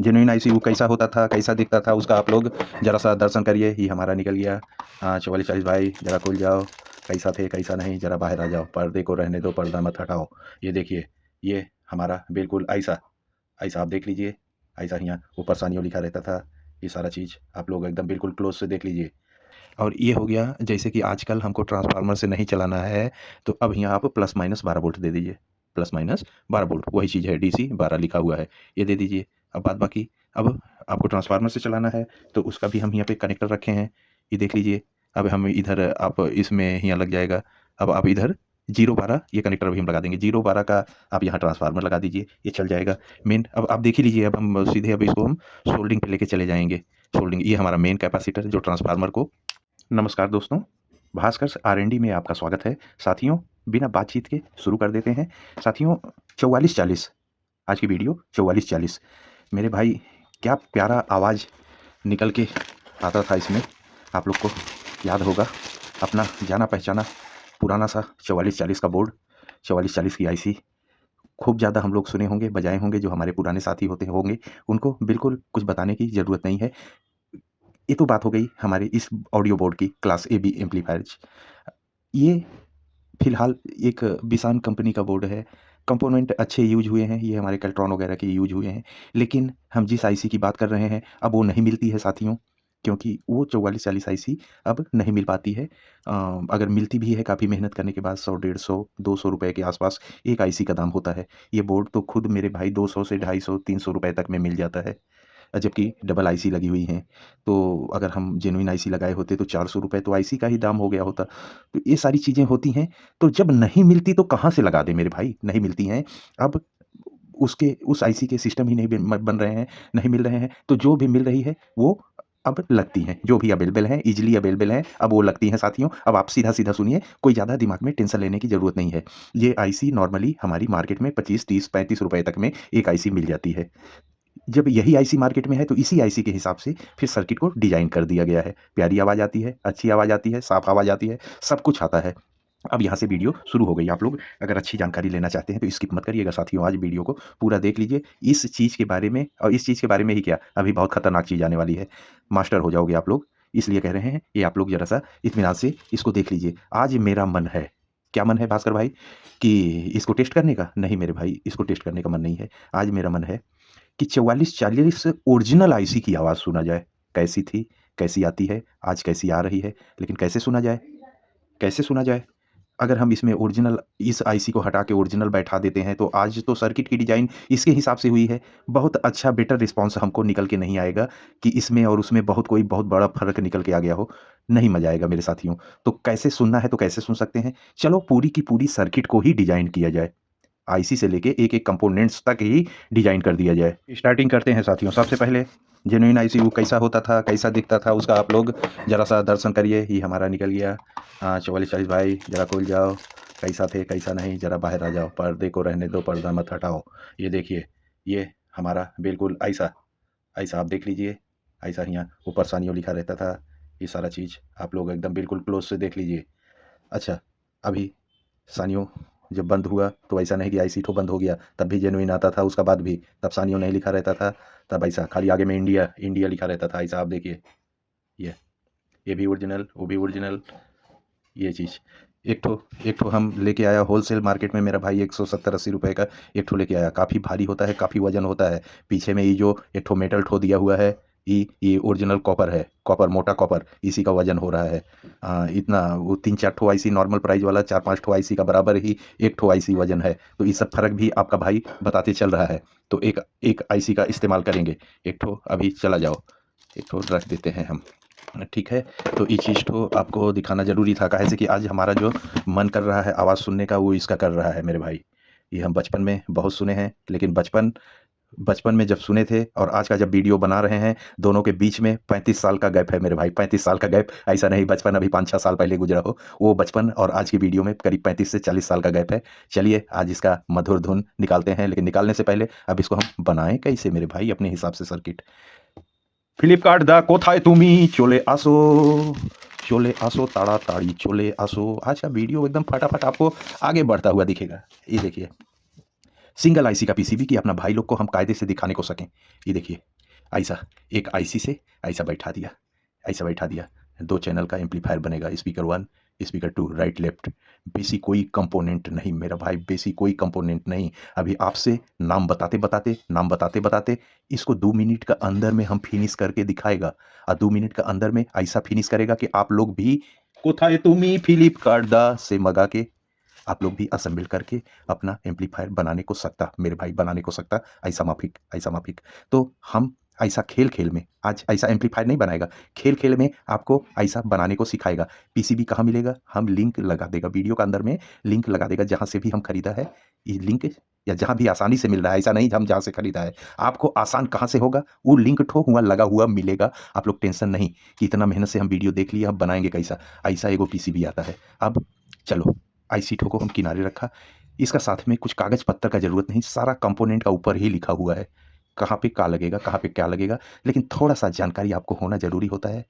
Genuine ICU कैसा होता था, कैसा दिखता था, उसका आप लोग ज़रा सा दर्शन करिए। ये हमारा निकल गया। 4440 भाई ज़रा खुल जाओ, कैसा थे कैसा नहीं, ज़रा बाहर आ जाओ, पर्दे को रहने दो, पर्दा मत हटाओ। ये देखिए, ये हमारा बिल्कुल ऐसा ऐसा आप देख लीजिए। ऐसा ही यहाँ ऊपर सानियो लिखा रहता था। ये सारा चीज़ आप लोग एकदम बिल्कुल क्लोज से देख लीजिए। और ये हो गया, जैसे कि आजकल हमको ट्रांसफार्मर से नहीं चलाना है, तो अब यहाँ आप प्लस माइनस 12 वोल्ट दे दीजिए। प्लस माइनस 12 वोल्ट वही चीज़ है, डीसी 12 लिखा हुआ है, ये दे दीजिए। अब बाद बाकी, अब आपको ट्रांसफार्मर से चलाना है तो उसका भी हम यहाँ पे कनेक्टर रखे हैं, ये देख लीजिए। अब हम इधर आप इसमें यहाँ लग जाएगा। अब आप इधर 012 ये कनेक्टर अभी हम लगा देंगे, 012 का आप यहाँ ट्रांसफार्मर लगा दीजिए, ये चल जाएगा मेन। अब आप देख ही लीजिए, अब हम सीधे अब इसको हम सोल्डिंग पे लेके चले जाएंगे। सोल्डिंग, ये हमारा मेन कैपेसिटर जो ट्रांसफार्मर को। नमस्कार दोस्तों, भास्कर आर&डी में आपका स्वागत है। साथियों, बिना बातचीत के शुरू कर देते हैं। साथियों, 4440 आज की वीडियो 4440। मेरे भाई, क्या प्यारा आवाज़ निकल के आता था इसमें, आप लोग को याद होगा। अपना जाना पहचाना पुराना सा 4440 का बोर्ड, 4440 की आईसी खूब ज़्यादा हम लोग सुने होंगे, बजाए होंगे। जो हमारे पुराने साथी होते होंगे उनको बिल्कुल कुछ बताने की ज़रूरत नहीं है। ये तो बात हो गई हमारे इस ऑडियो बोर्ड की, क्लास ए बी एम्पलीफायर्स। ये फ़िलहाल एक बिसान कंपनी का बोर्ड है। कंपोनेंट अच्छे यूज़ हुए हैं, ये हमारे कैल्ट्रॉन वगैरह के यूज़ हुए हैं। लेकिन हम जिस आईसी की बात कर रहे हैं, अब वो नहीं मिलती है साथियों, क्योंकि वो 4440 आईसी अब नहीं मिल पाती है। अगर मिलती भी है, काफ़ी मेहनत करने के बाद 100, 150, 200 रुपए के आसपास एक आईसी का दाम होता है। ये बोर्ड तो खुद मेरे भाई 200 से 250, 300 रुपए तक में मिल जाता है। जबकि डबल आईसी लगी हुई हैं। तो अगर हम जेनुइन आईसी लगाए होते तो 400 रुपए तो आईसी का ही दाम हो गया होता। तो ये सारी चीज़ें होती हैं। तो जब नहीं मिलती तो कहाँ से लगा दें मेरे भाई? नहीं मिलती हैं। अब उसके उस आईसी के सिस्टम ही नहीं बन रहे हैं, नहीं मिल रहे हैं, तो जो भी मिल रही है वो अब लगती हैं। जो भी अवेलेबल हैं, ईज़िली अवेलेबल हैं, अब वो लगती हैं साथियों। अब आप सीधा-सीधा सुनिए, कोई ज़्यादा दिमाग में टेंशन लेने की ज़रूरत नहीं है। ये आईसी नॉर्मली हमारी मार्केट में 25, 30, 35 रुपए तक में एक आईसी मिल जाती है। जब यही आईसी मार्केट में है तो इसी आईसी के हिसाब से फिर सर्किट को डिज़ाइन कर दिया गया है। प्यारी आवाज़ आती है, अच्छी आवाज़ आती है, साफ आवाज़ आती है, सब कुछ आता है। अब यहाँ से वीडियो शुरू हो गई। आप लोग अगर अच्छी जानकारी लेना चाहते हैं तो स्किप मत करिएगा साथियों, आज वीडियो को पूरा देख लीजिए। इस चीज़ के बारे में, और इस चीज़ के बारे में ही क्या, अभी बहुत खतरनाक चीज़ आने वाली है। मास्टर हो जाओगे आप लोग, इसलिए कह रहे हैं। ये आप लोग ज़रा-सा इत्मीनान से इसको देख लीजिए। आज मेरा मन है, क्या मन है भास्कर भाई, कि इसको टेस्ट करने का? नहीं मेरे भाई, इसको टेस्ट करने का मन नहीं है। आज मेरा मन है कि 4440 ओरिजिनल आईसी की आवाज़ सुना जाए। कैसी थी, कैसी आती है, आज कैसी आ रही है, लेकिन कैसे सुना जाए? कैसे सुना जाए? अगर हम इसमें ओरिजिनल, इस आईसी को हटा के ओरिजिनल बैठा देते हैं, तो आज तो सर्किट की डिज़ाइन इसके हिसाब से हुई है। बहुत अच्छा बेटर रिस्पॉन्स हमको निकल के नहीं आएगा कि इसमें और उसमें बहुत बड़ा फ़र्क निकल के आ गया हो। नहीं मज़ा आएगा मेरे साथियों। तो कैसे सुनना है तो कैसे सुन सकते हैं? चलो पूरी की पूरी सर्किट को ही डिज़ाइन किया जाए। आईसी से लेके एक-एक कंपोनेंट्स तक ही डिज़ाइन कर दिया जाए। स्टार्टिंग करते हैं साथियों। सबसे पहले जेनुइन आईसीयू कैसा होता था, कैसा दिखता था, उसका आप लोग ज़रा-सा दर्शन करिए। ये हमारा निकल गया। 4440 भाई ज़रा खुल जाओ, कैसा थे कैसा नहीं, ज़रा बाहर आ जाओ, पर्दे को रहने दो, पर्दा मत हटाओ। ये देखिए, ये हमारा बिल्कुल ऐसा ऐसा आप देख लीजिए। ऐसा ही यहाँ ऊपर सानियो लिखा रहता था। ये सारा चीज़ आप लोग एकदम बिल्कुल क्लोज़ से देख लीजिए। अच्छा, अभी सानियों जब बंद हुआ तो ऐसा नहीं कि आईसी ठो बंद हो गया, तब भी जेनुइन आता था, उसका बाद भी तब सानियो नहीं लिखा रहता था। तब ऐसा खाली आगे में इंडिया इंडिया लिखा रहता था। ऐसा आप देखिए, ये ये भी ओरिजिनल, वो भी ओरिजिनल। ये चीज़ एक ठो हम लेके आया होलसेल मार्केट में, मेरा भाई 170-80 रुपए का एक ठो लेके आया। काफ़ी भारी होता है, काफ़ी वजन होता है। पीछे में ये जो एक ठो मेटल ठो दिया हुआ है, ये ओरिजिनल कॉपर है, कॉपर, मोटा कॉपर, इसी का वजन हो रहा है। इतना वो 3-4 ठो आईसी नॉर्मल प्राइस वाला, 4-5 ठो आईसी का बराबर ही एक ठो आईसी वजन है। तो ये सब फ़र्क भी आपका भाई बताते चल रहा है। तो एक एक आईसी का इस्तेमाल करेंगे। एक ठो अभी चला जाओ, एक ठो रख देते हैं हम। ठीक है, तो ये चीज़ तो आपको दिखाना ज़रूरी था, काहे से कि आज हमारा जो मन कर रहा है आवाज़ सुनने का, वो इसका कर रहा है मेरे भाई। ये हम बचपन में बहुत सुने हैं, लेकिन बचपन बचपन में जब सुने थे और आज का जब वीडियो बना रहे हैं, दोनों के बीच में 35 साल का गैप है मेरे भाई, 35 साल का गैप। ऐसा नहीं बचपन अभी 5-6 साल पहले गुजरा हो, वो बचपन और आज की वीडियो में करीब 35 से 40 साल का गैप है। चलिए आज इसका मधुर धुन निकालते हैं, लेकिन निकालने से पहले अब इसको हम बनाएँ कैसे मेरे भाई अपने हिसाब से सर्किट। ফ্লিপকার্ট দা কোথায় তুমি চলে আসো, चले आसो ताड़ाताड़ी चले आसो। आज का वीडियो एकदम फटाफट आपको आगे बढ़ता हुआ दिखेगा। ये देखिए, सिंगल आईसी का पीसीबी कि अपना भाई लोग को हम कायदे से दिखाने को सकें। ये देखिए, ऐसा एक आईसी से ऐसा बैठा दिया, ऐसा बैठा दिया, 2 चैनल का एम्पलीफायर बनेगा, speaker 1 speaker 2 right left. Basic कोई कंपोनेंट नहीं मेरा भाई, बेसिक कोई कंपोनेंट नहीं। अभी आपसे नाम बताते बताते इसको 2 मिनट का अंदर में हम फिनिश करके दिखाएगा, और 2 मिनट का अंदर में ऐसा फिनिश करेगा कि आप लोग भी कोথায় তুমি फ्लिपकार्ट दा से मंगा के आप लोग भी असेंबल करके अपना एम्पलीफायर बनाने को सकता, मेरे भाई बनाने को सकता। ऐसा माफिक, ऐसा माफिक। तो हम ऐसा खेल खेल में आज ऐसा एम्पलीफायर नहीं बनाएगा, खेल खेल में आपको ऐसा बनाने को सिखाएगा। पीसीबी कहाँ मिलेगा, हम लिंक लगा देगा, वीडियो के अंदर में लिंक लगा देगा, जहाँ से भी हम खरीदा है ये लिंक, या जहाँ भी आसानी से मिल रहा है, ऐसा नहीं हम जहाँ से खरीदा है। आपको आसान कहाँ से होगा, वो लिंक ठो हुआ लगा हुआ मिलेगा। आप लोग टेंशन नहीं कि इतना मेहनत से हम वीडियो देख लिए, अब बनाएंगे कैसा। ऐसा एगो पीसीबी आता है। अब चलो आईसी ठो को हम किनारे रखा, इसका साथ में कुछ कागज पत्तर का जरूरत नहीं, सारा कंपोनेंट का ऊपर ही लिखा हुआ है, कहाँ पे क्या लगेगा, कहाँ पे क्या लगेगा। लेकिन थोड़ा सा जानकारी आपको होना जरूरी होता है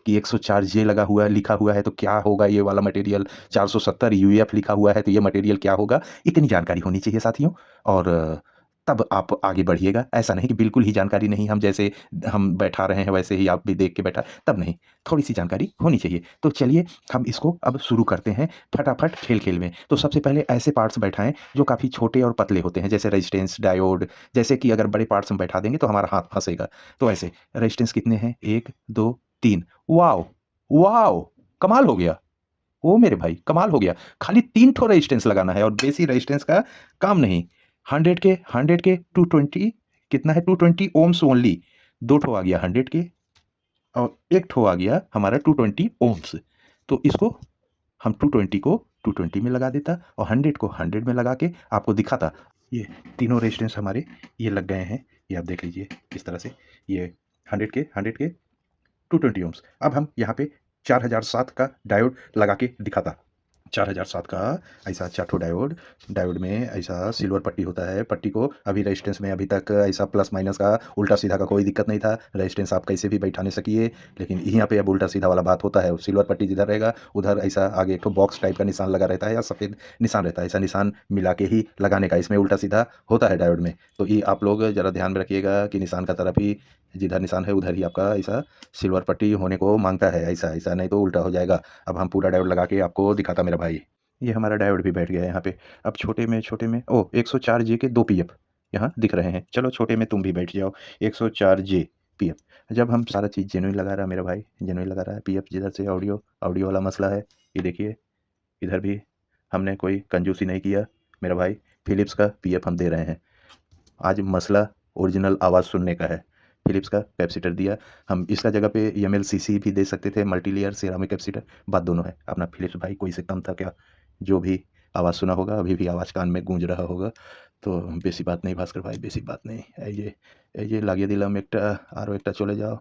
कि 104 जे लगा हुआ है, लिखा हुआ है, तो क्या होगा ये वाला मटेरियल। 470 यूएफ लिखा हुआ है, तो ये मटेरियल क्या होगा। इतनी जानकारी होनी चाहिए साथियों, और तब आप आगे बढ़िएगा। ऐसा नहीं कि बिल्कुल ही जानकारी नहीं, हम जैसे हम बैठा रहे हैं वैसे ही आप भी देख के बैठा, तब नहीं, थोड़ी सी जानकारी होनी चाहिए। तो चलिए हम इसको अब शुरू करते हैं फटाफट खेल खेल में। तो सबसे पहले ऐसे पार्ट्स बैठाएं जो काफ़ी छोटे और पतले होते हैं, जैसे रेजिस्टेंस, डायोड। जैसे कि अगर बड़े पार्ट्स हम बैठा देंगे तो हमारा हाथ फंसेगा, तो ऐसे रेजिस्टेंस कितने हैं, 1 2 3। वाओ वाओ, कमाल हो गया। ओ मेरे भाई कमाल हो गया। खाली 3 ठो रेजिस्टेंस लगाना है, और बेसी रेजिस्टेंस का काम नहीं। 100 के 220 कितना है, 220 ओम्स ओनली। 2 ठो आ गया 100 के, और 1 ठो आ गया हमारा 220 ओम्स। तो इसको हम 220 को 220 में लगा देता, और 100 को 100 में लगा के आपको दिखाता। ये तीनों रेजिस्टेंस हमारे ये लग गए हैं, ये आप देख लीजिए इस तरह से। ये 100 के 220 ओम्स। अब हम यहाँ पे 4007 का डायोड लगा के दिखाता। 4007 का ऐसा 4 ठो डायोड, डायोड में ऐसा सिल्वर पट्टी होता है। पट्टी को अभी रेजिस्टेंस में अभी तक ऐसा प्लस माइनस का उल्टा सीधा का कोई दिक्कत नहीं था, रेजिस्टेंस आप कैसे भी बैठाने सकिए। लेकिन यहाँ पे अब उल्टा सीधा वाला बात होता है। सिल्वर पट्टी जिधर रहेगा उधर ऐसा आगे एक ठो बॉक्स टाइप का निशान लगा रहता है, या सफ़ेद निशान रहता है, ऐसा निशान मिला के ही लगाने का। इसमें उल्टा सीधा होता है डायोड में, तो ये आप लोग ज़रा ध्यान में रखिएगा कि निशान का तरफ ही, जिधर निशान है उधर ही आपका ऐसा सिल्वर पट्टी होने को मांगता है, ऐसा ऐसा नहीं तो उल्टा हो जाएगा। अब हम पूरा डायोड लगा के आपको दिखाता मेरा भाई। ये हमारा डायोड भी बैठ गया है यहाँ पे। अब छोटे में ओ 104 जे के 2 पीएफ यहाँ दिख रहे हैं। चलो छोटे में तुम भी बैठ जाओ, 104 जे पीएफ। जब हम सारा चीज़ जेनुइन लगा रहा है मेरा भाई, जेनुइन लगा रहा है। पीएफ जिधर से ऑडियो ऑडियो वाला मसला है, ये देखिए इधर भी हमने कोई कंजूसी नहीं किया मेरा भाई। फिलिप्स का पीएफ हम दे रहे हैं। आज मसला ओरिजिनल आवाज़ सुनने का है। फिलिप्स का कैपेसिटर दिया, हम इसका जगह पे एमएलसीसी भी दे सकते थे, मल्टी लेयर सिरामिक कैपेसिटर। बात दोनों है। अपना फिलिप्स भाई कोई से कम था क्या, जो भी आवाज़ सुना होगा अभी भी आवाज़ कान में गूंज रहा होगा। तो बेसी बात नहीं भास्कर भाई, बेसी बात नहीं। এই যে লাগিয়ে দিলাম একটা, আরও একটা चले जाओ।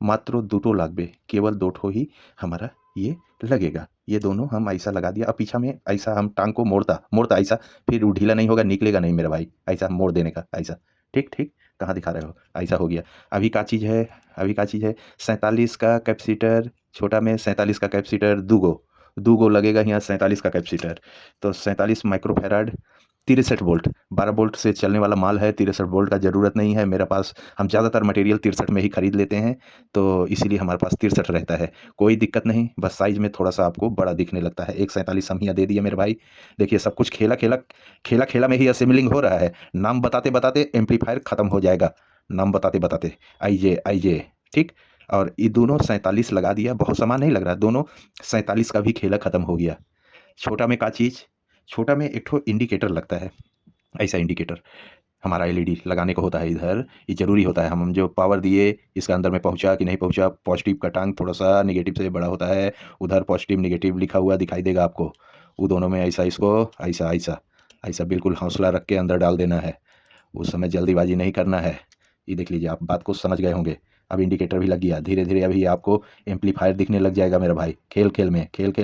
मात्र 2 लागबे, केवल 2 ठो ही हमारा ये लगेगा। ये दोनों हम ऐसा लगा दिया। अब पीछा में ऐसा हम टांग को मोड़ता मोड़ता ऐसा, फिर वो ढीला नहीं होगा, निकलेगा नहीं मेरा भाई। ऐसा मोड़ देने का ऐसा, ठीक ठीक। कहाँ दिखा रहे हो, ऐसा हो गया। अभी क्या चीज़ है, अभी क्या चीज़ है, 47 का कैपेसिटर, छोटा में 47 का कैपेसिटर दो गो लगेगा यहाँ 47 का कैपेसिटर। तो 47 माइक्रोफैराड 63 वोल्ट, 12 वोल्ट से चलने वाला माल है। 63 वोल्ट का ज़रूरत नहीं है मेरे पास, हम ज़्यादातर मटेरियल 63 में ही खरीद लेते हैं, तो इसीलिए हमारे पास 63 रहता है। कोई दिक्कत नहीं, बस साइज़ में थोड़ा सा आपको बड़ा दिखने लगता है। एक 47 हम यहाँ दे दिए मेरे भाई। देखिए सब कुछ खेला में ही असेंबलिंग हो रहा है। नाम बताते बताते एम्पलीफायर ख़त्म हो जाएगा, नाम बताते बताते। आइए ठीक। और ये दोनों 47 लगा दिया, बहुत सामान नहीं लग रहा, दोनों 47 का भी खेला ख़त्म हो गया। छोटा में क्या चीज़, छोटा में एक ठो इंडिकेटर लगता है, ऐसा इंडिकेटर हमारा एलईडी लगाने को होता है इधर। ये ज़रूरी होता है, हम जो पावर दिए इसका अंदर में पहुंचा कि नहीं पहुंचा। पॉजिटिव का टांग थोड़ा सा नेगेटिव से बड़ा होता है, उधर पॉजिटिव नेगेटिव लिखा हुआ दिखाई देगा आपको। वो दोनों में ऐसा इसको ऐसा ऐसा ऐसा बिल्कुल हौसला रख के अंदर डाल देना है, उस समय जल्दीबाजी नहीं करना है। ये देख लीजिए, आप बात को समझ गए होंगे। अब इंडिकेटर भी लग गया, धीरे धीरे अभी आपको एम्पलीफायर दिखने लग जाएगा मेरा भाई। खेल खेल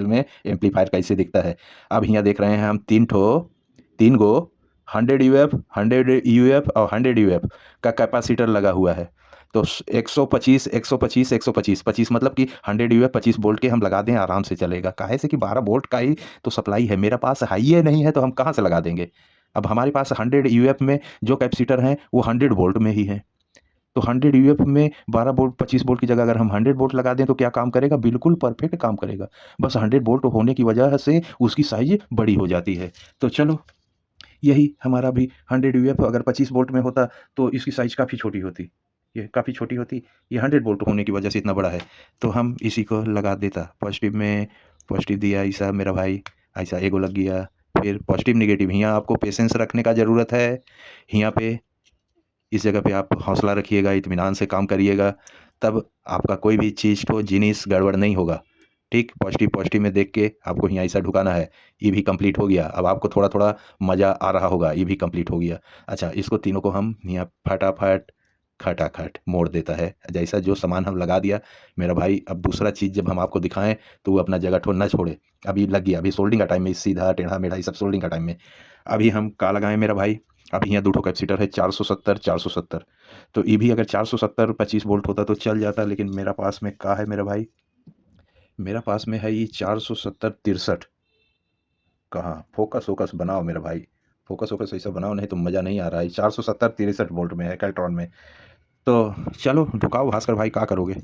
में एम्पलीफायर कैसे दिखता है। अब यहाँ देख रहे हैं हम 3 गो 100 यूएफ 100 यूएफ और 100 यूएफ का कैपेसिटर लगा हुआ है। तो 125 125 125 25 मतलब कि 100 यूएफ 25 वोल्ट के हम लगा दें, आराम से चलेगा। काहे से कि 12 वोल्ट का ही तो सप्लाई है मेरा पास, हाई नहीं है तो हम कहाँ से लगा देंगे। अब हमारे पास 100 यूएफ में जो कैपेसिटर हैं वो 100 वोल्ट में ही है, तो 100 यूएफ में 12 वोल्ट 25 वोल्ट की जगह अगर हम 100 वोल्ट लगा दें तो क्या काम करेगा? बिल्कुल परफेक्ट काम करेगा। बस 100 वोल्ट होने की वजह से उसकी साइज़ बड़ी हो जाती है। तो चलो, यही हमारा भी 100 यूएफ अगर 25 वोल्ट में होता तो इसकी साइज़ काफ़ी छोटी होती। ये काफ़ी छोटी होती, ये 100 वोल्ट होने की वजह से इतना बड़ा है। तो हम इसी को लगा देता। पॉज़िटिव में पॉज़िटिव दिया ऐसा मेरा भाई, ऐसा एगो लग गया। फिर पॉज़िटिव नेगेटिव, यहाँ आपको पेशेंस रखने का ज़रूरत है। यहाँ पे इस जगह पे आप हौसला रखिएगा, इत्मीनान से काम करिएगा, तब आपका कोई भी चीज़ को जिनिस गड़बड़ नहीं होगा। ठीक, पॉज़िटिव पॉज़िटिव में देख के आपको यहाँ ऐसा ढुकाना है। ये भी कंप्लीट हो गया। अब आपको थोड़ा-थोड़ा मज़ा आ रहा होगा, ये भी कंप्लीट हो गया। अच्छा, इसको तीनों को हम यहाँ फटाफट, खटाखट मोड़ देता है। जैसा जो सामान हम लगा दिया मेरा भाई, अब दूसरा चीज़ जब हम आपको दिखाएँ तो वो अपना जगह ठो ना छोड़े। अभी लग गया, अभी सोल्डिंग का टाइम है, सीधा, टेढ़ा-मेढ़ा ये सब सोल्डिंग का टाइम है। अभी हम का लगाएँ मेरा भाई? अब यहाँ 2 ठो कैपेसिटर है, 470, 470। तो ये भी अगर 470 25 वोल्ट होता तो चल जाता, लेकिन मेरा पास में का है मेरा भाई? मेरा पास में है ये 470 63। कहाँ? फ़ोकस-वोकस बनाओ मेरा भाई, फ़ोकस-वोकस ऐसा बनाओ, नहीं तो मज़ा नहीं आ रहा है। 470 63 वोल्ट में है कैल्ट्रॉन में। तो चलो ढुकाओ भास्कर भाई, क्या करोगे?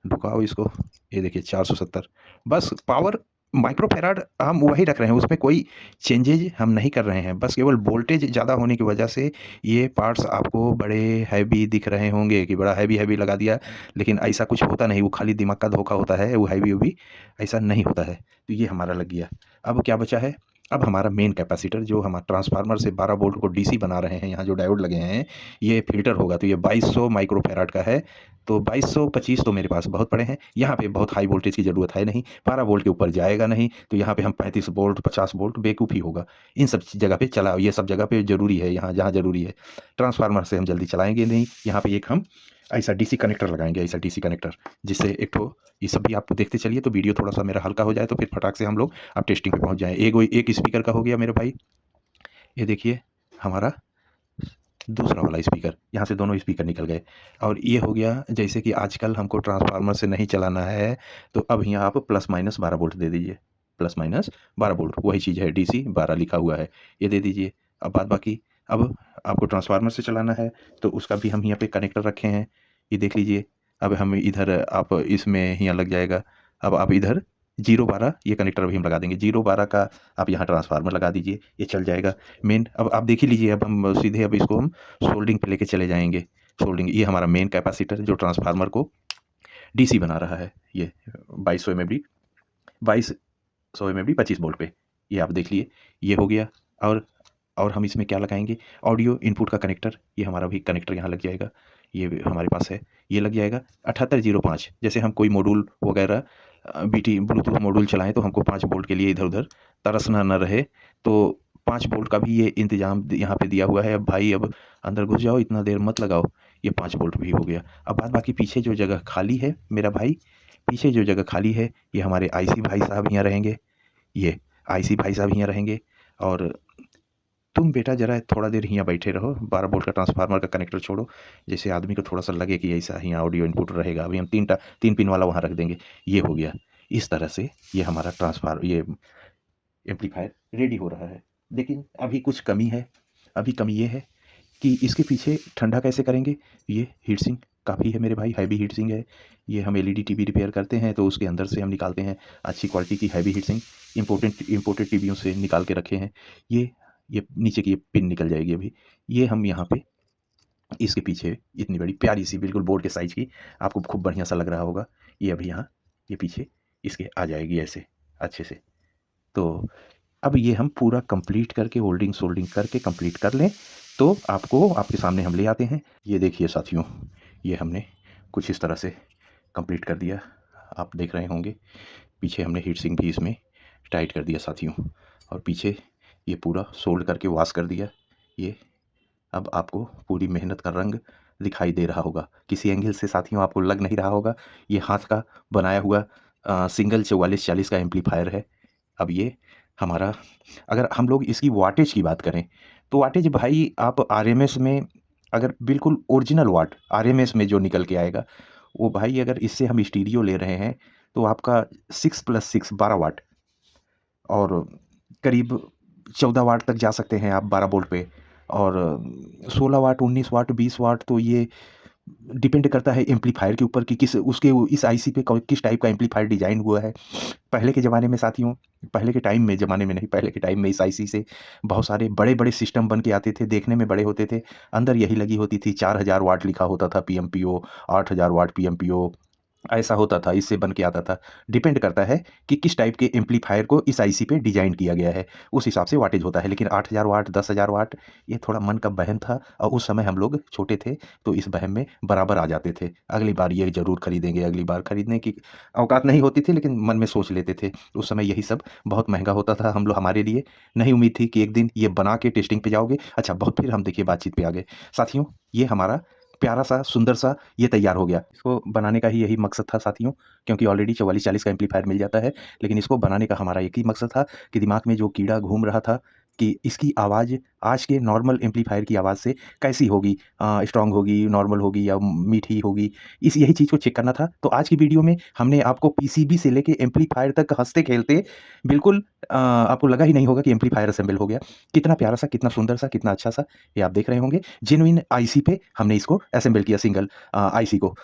ढुकाओ इसको। ये देखिए 470, बस पावर माइक्रोफ़ैराड हम वही रख रहे हैं, उसमें कोई चेंजेज़ हम नहीं कर रहे हैं। बस केवल वोल्टेज ज़्यादा होने की वजह से ये पार्ट्स आपको बड़े हैवी दिख रहे होंगे कि बड़ा हैवी-हैवी लगा दिया, लेकिन ऐसा कुछ होता नहीं, वो खाली दिमाग का धोखा होता है, वो हैवी-वैवी ऐसा नहीं होता है। तो ये हमारा लग गया। अब क्या बचा है? अब हमारा मेन कैपेसिटर जो हम ट्रांसफ़ार्मर से 12 वोल्ट को डीसी बना रहे हैं, यहाँ जो डायोड लगे हैं, ये फ़िल्टर होगा, तो ये 2200 माइक्रोफ़ैराड का है। तो 2225 तो मेरे पास बहुत पड़े हैं। यहाँ पे बहुत हाई वोल्टेज की ज़रूरत है नहीं, 12 वोल्ट के ऊपर जाएगा नहीं, तो यहाँ पे हम 35 वोल्ट 50 वोल्ट बेवकूफ़ी होगा। इन सब जगह पे चला, ये सब जगह पे ज़रूरी है, यहाँ जहाँ ज़रूरी है। ट्रांसफ़ार्मर से हम जल्दी चलाएँगे नहीं, यहाँ पे एक हम ऐसा डीसी कनेक्टर लगाएँगे, ऐसा डीसी कनेक्टर, जिससे एक ठो ये सब भी आप देखते चलिए तो वीडियो थोड़ा-सा मेरा हल्का हो जाए, तो फिर फटाक से हम लोग अब टेस्टिंग पे पहुँच जाएँ। एक स्पीकर का हो गया मेरे भाई, ये देखिए हमारा दूसरा वाला स्पीकर, यहाँ से दोनों स्पीकर निकल गए। और ये हो गया, जैसे कि आजकल हमको ट्रांसफ़ार्मर से नहीं चलाना है, तो अब यहाँ आप प्लस-माइनस 12 वोल्ट दे दीजिए। प्लस-माइनस 12 वोल्ट वही चीज़ है, डीसी 12 लिखा हुआ है, ये दे दीजिए। अब बाद बाकी, अब आपको ट्रांसफ़ार्मर से चलाना है, तो उसका भी हम यहाँ पे कनेक्टर रखे हैं, ये देख लीजिए। अब हम इधर आप इसमें यहाँ लग जाएगा, अब आप इधर 0-12 ये कनेक्टर अभी हम लगा देंगे, 0-12 का आप यहाँ ट्रांसफ़ार्मर लगा दीजिए, ये चल जाएगा। मेन अब आप देख ही लीजिए, अब हम सीधे अब इसको हम सोल्डिंग पे लेके चले जाएँगे। सोल्डिंग, ये हमारा मेन कैपेसिटर जो ट्रांसफ़ार्मर को डीसी बना रहा है, ये 2200 एमएमडी 2200 एमएमडी 25 वोल्ट पे, ये आप देख लिए, ये हो गया। और हम इसमें क्या लगाएँगे? ऑडियो इनपुट का कनेक्टर, ये हमारा भी कनेक्टर यहाँ लग जाएगा, ये भी हमारे पास है, ये लग जाएगा। 7805, जैसे हम कोई मॉड्यूल वगैरह बीटी ब्लूटूथ मॉड्यूल चलाएँ तो हमको 5 वोल्ट के लिए इधर-उधर तरसना ना रहे, तो 5 वोल्ट का भी ये इंतज़ाम यहाँ पे दिया हुआ है। अब भाई, अब अंदर घुस जाओ, इतना देर मत लगाओ, ये 5 वोल्ट भी हो गया। अब बाद बाकी पीछे जो जगह खाली है मेरा भाई, पीछे जो जगह खाली है, ये हमारे आईसी भाई साहब यहाँ रहेंगे, ये आईसी भाई साहब यहाँ रहेंगे। और तुम बेटा ज़रा थोड़ा देर यहाँ बैठे रहो, 12 वोल्ट का ट्रांसफ़ार्मर का कनेक्टर छोड़ो, जैसे आदमी को थोड़ा-सा लगे कि ऐसा यहाँ ऑडियो इनपुट रहेगा। अभी हम 3 पिन वाला वहाँ रख देंगे, ये हो गया। इस तरह से ये हमारा ये एम्पलीफायर रेडी हो रहा है। लेकिन अभी कुछ कमी है, अभी कमी ये है कि इसके पीछे ठंडा कैसे करेंगे? ये हीट सिंक काफ़ी है मेरे भाई, हैवी हीट सिंक है। ये हम एलईडी टीवी रिपेयर करते हैं तो उसके अंदर से हम निकालते हैं अच्छी क्वालिटी की हैवी हीट सिंक, इम्पोर्टेड टीवियों से निकाल के रखे हैं। ये नीचे की ये पिन निकल जाएगी अभी। ये हम यहाँ पे इसके पीछे इतनी बड़ी प्यारी-सी बिल्कुल बोर्ड के साइज़ की, आपको खूब बढ़िया-सा लग रहा होगा। ये अभी यहाँ, ये पीछे इसके आ जाएगी ऐसे, अच्छे से। तो अब ये हम पूरा कंप्लीट करके वेल्डिंग-सोल्डिंग करके कंप्लीट कर लें, तो आपको आपके सामने हम ले आते हैं। ये देखिए साथियों, ये हमने कुछ इस तरह से कंप्लीट कर दिया। आप देख रहे होंगे, पीछे हमने हीट सिंक भी इसमें टाइट कर दिया साथियों, और पीछे ये पूरा सोल्ड करके वॉश कर दिया। ये अब आपको पूरी मेहनत का रंग दिखाई दे रहा होगा। किसी एंगल से साथियों आपको लग नहीं रहा होगा, ये हाथ का बनाया हुआ सिंगल 4440 का एम्पलीफायर है। अब ये हमारा, अगर हम लोग इसकी वाटेज की बात करें, तो वाटेज भाई आप आरएमएस में, अगर बिल्कुल ओरिजिनल वाट आरएमएस में जो निकल के आएगा, वो भाई अगर इससे हम स्टीरियो ले रहे हैं, तो आपका 6 + 6 12 वाट, और करीब 14 वाट तक जा सकते हैं आप 12 वोल्ट पे, और 16 वाट, 19 वाट, 20 वाट, तो ये डिपेंड करता है एम्पलीफायर के ऊपर कि किस उसके इस आईसी पे किस टाइप का एम्पलीफायर डिजाइन हुआ है। पहले के ज़माने में साथियों, पहले के टाइम में, ज़माने में नहीं, पहले के टाइम में इस आईसी से बहुत सारे बड़े-बड़े सिस्टम बन के आते थे, देखने में बड़े होते थे। अंदर यही लगी होती थी, 4000 वाट लिखा होता था पीएमपीओ, 8000 वाट पीएमपीओ, ऐसा होता था, इससे बन के आता था। डिपेंड करता है कि किस टाइप के एम्पलीफायर को इस आईसी पे डिज़ाइन किया गया है, उस हिसाब से वाटेज होता है। लेकिन 8000 वाट, 10,000 वाट, ये थोड़ा मन का वहम था और उस समय हम लोग छोटे थे, तो इस वहम में बराबर आ जाते थे। अगली बार ये ज़रूर खरीदेंगे, अगली बार खरीदने की औकात नहीं होती थी, लेकिन मन में सोच लेते थे। उस समय यही सब बहुत महँगा होता था, हम लोग हमारे लिए नहीं उम्मीद थी कि एक दिन ये बना के टेस्टिंग पे जाओगे। अच्छा, बहुत फिर हम देखिए बातचीत पे आ गए। साथियों, ये हमारा प्यारा-सा, सुंदर-सा ये तैयार हो गया। इसको बनाने का ही यही मकसद था साथियों, क्योंकि ऑलरेडी 44-40 का एम्पलीफायर मिल जाता है, लेकिन इसको बनाने का हमारा एक ही मकसद था कि दिमाग में जो कीड़ा घूम रहा था कि इसकी आवाज़ आज के नॉर्मल एम्पलीफायर की आवाज़ से कैसी होगी, स्ट्रॉन्ग होगी, नॉर्मल होगी या मीठी होगी, इस यही चीज़ को चेक करना था। तो आज की वीडियो में हमने आपको पीसीबी से लेके एम्पलीफायर तक हँसते-खेलते बिल्कुल आपको लगा ही नहीं होगा कि एम्पलीफायर असेंबल हो गया। कितना प्यारा-सा, कितना सुंदर-सा, कितना अच्छा-सा, ये आप देख रहे होंगे। जेनुइन आईसी पे हमने इसको असेंबल किया, सिंगल आईसी को।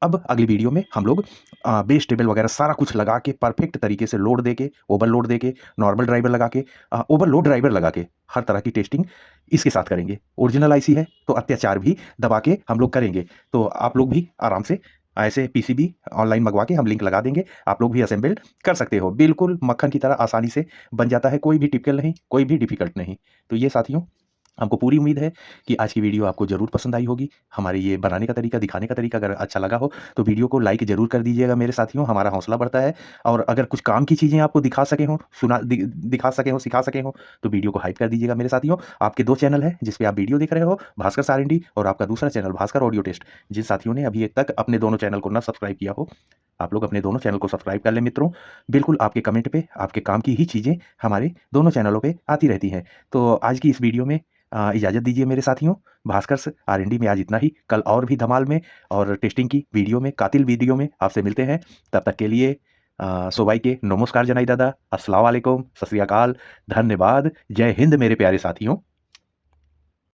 अब अगली वीडियो में हम लोग बेस टेबल वगैरह सारा कुछ लगा के परफेक्ट तरीके से लोड देके, ओवरलोड देके, नॉर्मल ड्राइवर लगा के, ओवरलोड ड्राइवर लगा के हर तरह की टेस्टिंग इसके साथ करेंगे। ओरिजिनल आईसी है तो अत्याचार भी दबा के हम लोग करेंगे। तो आप लोग भी आराम से ऐसे पीसीबी ऑनलाइन मंगवा के हम लिंक लगा देंगे, आप लोग भी असेंबल कर सकते हो। बिल्कुल मक्खन की तरह आसानी से बन जाता है, कोई भी टिपिकल नहीं, कोई भी डिफ़िकल्ट नहीं। तो ये साथियों, हमको पूरी उम्मीद है कि आज की वीडियो आपको ज़रूर पसंद आई होगी। हमारे ये बनाने का तरीका, दिखाने का तरीका अगर अच्छा लगा हो, तो वीडियो को लाइक ज़रूर कर दीजिएगा मेरे साथियों, हमारा हौसला बढ़ता है। और अगर कुछ काम की चीज़ें आपको दिखा सके हों, दिखा सके हों, सिखा सके हों, तो वीडियो को हाइप कर दीजिएगा मेरे साथियों। आपके 2 चैनल हैं जिस पे आप वीडियो देख रहे हो, भास्कर सारंडी और आपका दूसरा चैनल भास्कर ऑडियो टेस्ट। जिन साथियों ने अभी तक अपने दोनों चैनल को ना सब्सक्राइब किया हो, आप लोग अपने दोनों चैनल को सब्सक्राइब कर लें मित्रों। बिल्कुल आपके कमेंट पे, आपके काम की ही चीज़ें हमारे दोनों चैनलों पे आती रहती हैं। तो आज की इस वीडियो में इजाज़त दीजिए मेरे साथियों। भास्कर आर&डी में आज इतना ही। कल और भी धमाल में और टेस्टिंग की वीडियो में, कातिल वीडियो में आपसे मिलते हैं। तब तक के लिए सबाइके नमस्कार जनाई दादा, अस्सलाम वालेकुम, सत श्री अकाल, धन्यवाद, जय हिंद मेरे प्यारे साथियों।